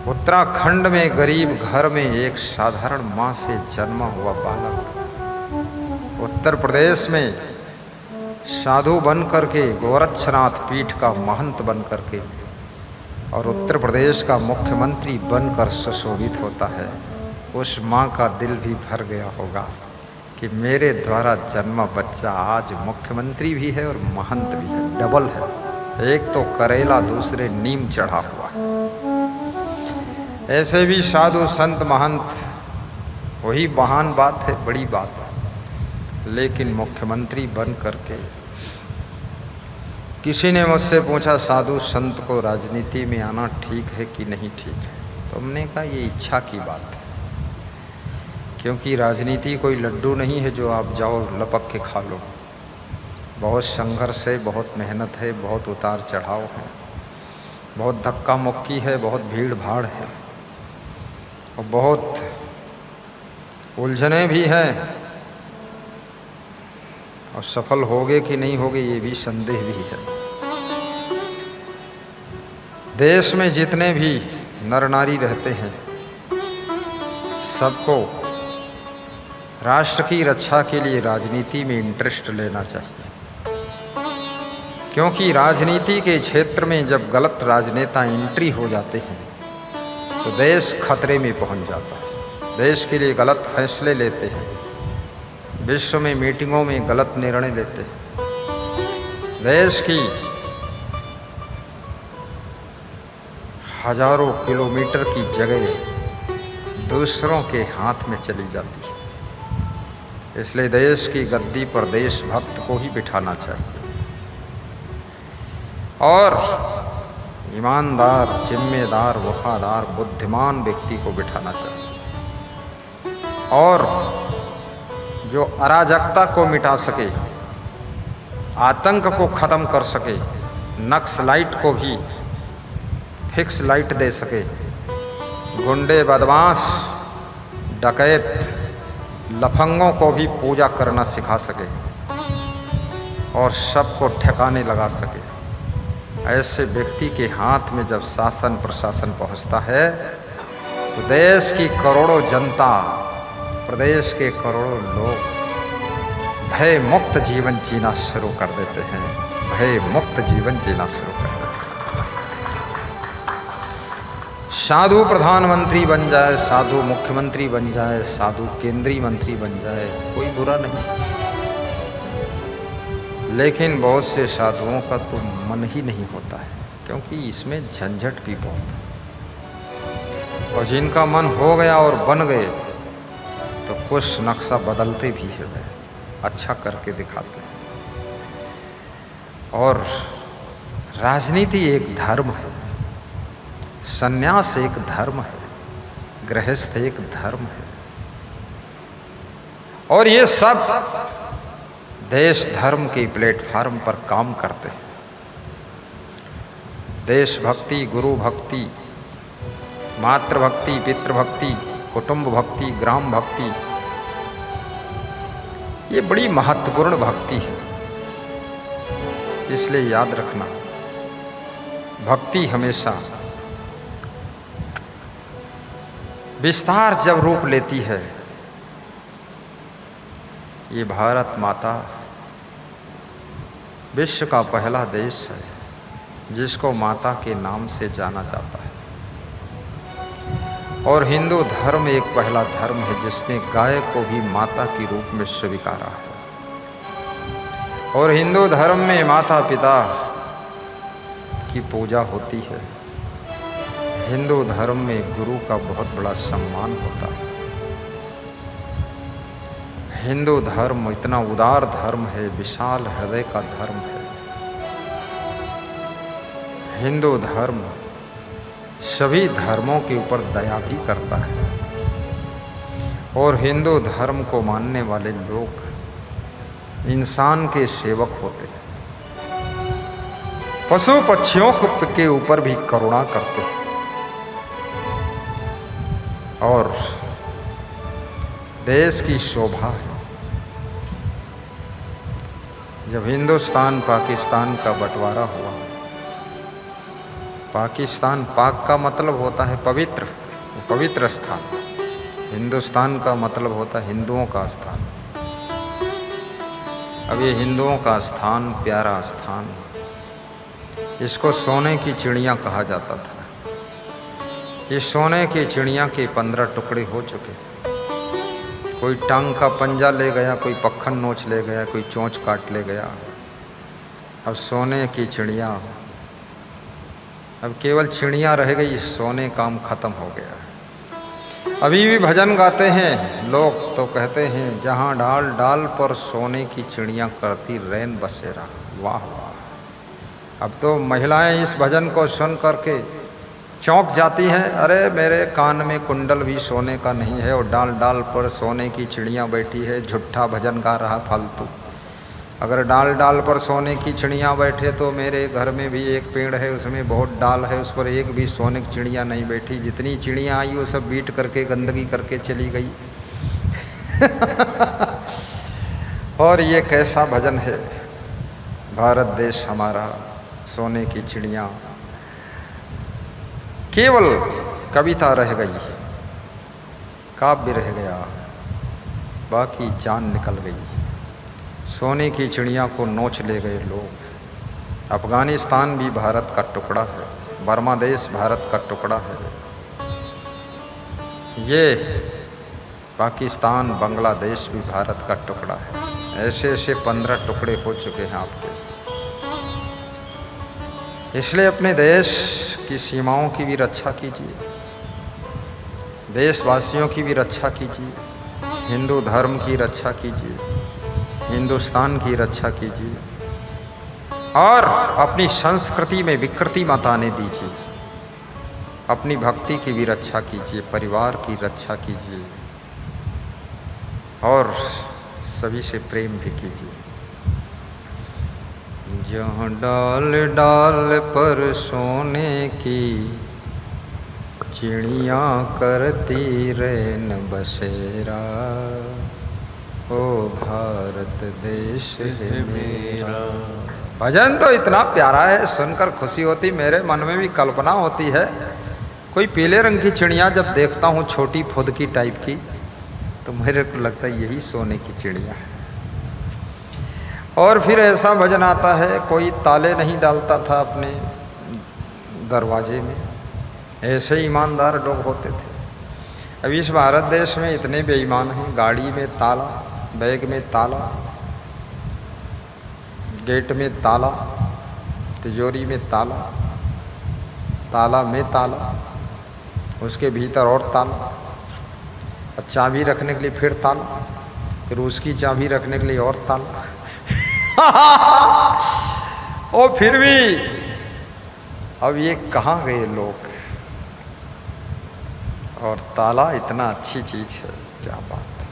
उत्तराखंड में गरीब घर में एक साधारण मां से जन्मा हुआ बालक उत्तर प्रदेश में साधु बन करके गोरक्षनाथ पीठ का महंत बन करके और उत्तर प्रदेश का मुख्यमंत्री बनकर सुशोभित होता है। उस माँ का दिल भी भर गया होगा कि मेरे द्वारा जन्मा बच्चा आज मुख्यमंत्री भी है और महंत भी है, डबल है। एक तो करेला, दूसरे नीम चढ़ा हुआ है। ऐसे भी साधु संत महंत वही महान बात है, बड़ी बात है। लेकिन मुख्यमंत्री बन करके किसी ने मुझसे पूछा साधु संत को राजनीति में आना ठीक है कि नहीं ठीक है। तो हमने कहा ये इच्छा की बात है, क्योंकि राजनीति कोई लड्डू नहीं है जो आप जाओ लपक के खा लो। बहुत संघर्ष है, बहुत मेहनत है, बहुत उतार चढ़ाव है, बहुत धक्का मुक्की है, बहुत भीड़ भाड़ है और बहुत उलझने भी हैं। और सफल होगे कि नहीं होगे ये भी संदेह भी है। देश में जितने भी नर नारी रहते हैं सबको राष्ट्र की रक्षा के लिए राजनीति में इंटरेस्ट लेना चाहिए, क्योंकि राजनीति के क्षेत्र में जब गलत राजनेता एंट्री हो जाते हैं तो देश खतरे में पहुंच जाता है। देश के लिए गलत फैसले लेते हैं, विश्व में मीटिंगों में गलत निर्णय लेते हैं। देश की हजारों किलोमीटर की जगह दूसरों के हाथ में चली जाती है। इसलिए देश की गद्दी पर देशभक्त को ही बिठाना चाहिए और ईमानदार, जिम्मेदार, वफादार, बुद्धिमान व्यक्ति को बिठाना चाहिए और जो अराजकता को मिटा सके, आतंक को ख़त्म कर सके, नक्सलाइट को भी फिक्स लाइट दे सके, गुंडे, बदमाश, डकैत, लफंगों को भी पूजा करना सिखा सके और सबको ठिकाने लगा सके। ऐसे व्यक्ति के हाथ में जब शासन प्रशासन पहुंचता है तो देश की करोड़ों जनता, प्रदेश के करोड़ों लोग भय मुक्त जीवन जीना शुरू कर देते हैं। भय मुक्त जीवन जीना शुरू कर देते हैं। साधु प्रधानमंत्री बन जाए, साधु मुख्यमंत्री बन जाए, साधु केंद्रीय मंत्री बन जाए, कोई बुरा नहीं। लेकिन बहुत से साधुओं का तो मन ही नहीं होता है, क्योंकि इसमें झंझट भी बहुत है। और जिनका मन हो गया और बन गए तो कुछ नक्शा बदलते भी है, अच्छा करके दिखाते हैं। और राजनीति एक धर्म है, सन्यास एक धर्म है, गृहस्थ एक धर्म है और ये सब देश धर्म के प्लेटफार्म पर काम करते हैं। देशभक्ति, गुरु भक्ति, मातृभक्ति, पितृभक्ति, कुटुंब भक्ति, ग्राम भक्ति, ये बड़ी महत्वपूर्ण भक्ति है। इसलिए याद रखना, भक्ति हमेशा विस्तार जब रूप लेती है, ये भारत माता विश्व का पहला देश है जिसको माता के नाम से जाना जाता है। और हिंदू धर्म एक पहला धर्म है जिसने गाय को भी माता के रूप में स्वीकारा है। और हिंदू धर्म में माता पिता की पूजा होती है। हिंदू धर्म में गुरु का बहुत बड़ा सम्मान होता है। हिंदू धर्म इतना उदार धर्म है, विशाल हृदय का धर्म है। हिंदू धर्म सभी धर्मों के ऊपर दया भी करता है। और हिंदू धर्म को मानने वाले लोग इंसान के सेवक होते हैं। पशु पक्षियों के ऊपर भी करुणा करते हैं। और देश की शोभा है। जब हिंदुस्तान पाकिस्तान का बंटवारा हुआ पाकिस्तान, पाक का मतलब होता है पवित्र, पवित्र स्थान। हिंदुस्तान का मतलब होता है हिंदुओं का स्थान। अब ये हिंदुओं का स्थान, प्यारा स्थान, इसको सोने की चिड़िया कहा जाता था। ये सोने की चिड़िया के 15 टुकड़े हो चुके। कोई टांग का पंजा ले गया, कोई पक्खन नोच ले गया, कोई चोंच काट ले गया। अब सोने की चिड़िया, अब केवल चिड़िया रह गई, सोने काम खत्म हो गया। अभी भी भजन गाते हैं लोग तो कहते हैं, जहाँ डाल डाल पर सोने की चिड़िया करती रैन बसेरा। वाह वाह। अब तो महिलाएं इस भजन को सुन करके चौंक जाती हैं, अरे मेरे कान में कुंडल भी सोने का नहीं है और डाल डाल पर सोने की चिड़िया बैठी है, झूठा भजन गा रहा फालतू। अगर डाल डाल पर सोने की चिड़िया बैठे तो मेरे घर में भी एक पेड़ है, उसमें बहुत डाल है, उस पर एक भी सोने की चिड़िया नहीं बैठी। जितनी चिड़िया आई वो सब बीट करके गंदगी करके चली गई। और ये कैसा भजन है, भारत देश हमारा, सोने की चिड़िया। केवल कविता रह गई, काव्य रह गया, बाकी जान निकल गई। सोने की चिड़िया को नोच ले गए लोग। अफगानिस्तान भी भारत का टुकड़ा है, बर्मा देश भारत का टुकड़ा है। ये पाकिस्तान, बांग्लादेश भी भारत का टुकड़ा है। ऐसे ऐसे 15 टुकड़े हो चुके हैं आपके। इसलिए अपने देश की सीमाओं की भी रक्षा कीजिए, देशवासियों की भी रक्षा कीजिए, हिंदू धर्म की रक्षा कीजिए, हिंदुस्तान की रक्षा कीजिए और अपनी संस्कृति में विकृति मत आने दीजिए। अपनी भक्ति की भी रक्षा कीजिए, परिवार की रक्षा कीजिए और सभी से प्रेम भी कीजिए। जहाँ डाल डाल पर सोने की चिड़िया करती रैन बसेरा, ओ भारत देश है मेरा। भजन तो इतना प्यारा है, सुनकर खुशी होती, मेरे मन में भी कल्पना होती है। कोई पीले रंग की चिड़िया जब देखता हूँ, छोटी फुदकी टाइप की, तो मेरे को लगता है यही सोने की चिड़िया है। और फिर ऐसा भजन आता है, कोई ताले नहीं डालता था अपने दरवाजे में, ऐसे ईमानदार लोग होते थे। अब इस भारत देश में इतने बेईमान हैं, गाड़ी में ताला, बैग में ताला, गेट में ताला, तिजोरी में ताला, ताला में ताला, उसके भीतर और ताला, चाबी रखने के लिए फिर ताला, फिर उसकी चाबी रखने के लिए और ताला। और फिर भी अब ये कहाँ गए लोग। और ताला इतना अच्छी चीज है, क्या बात है।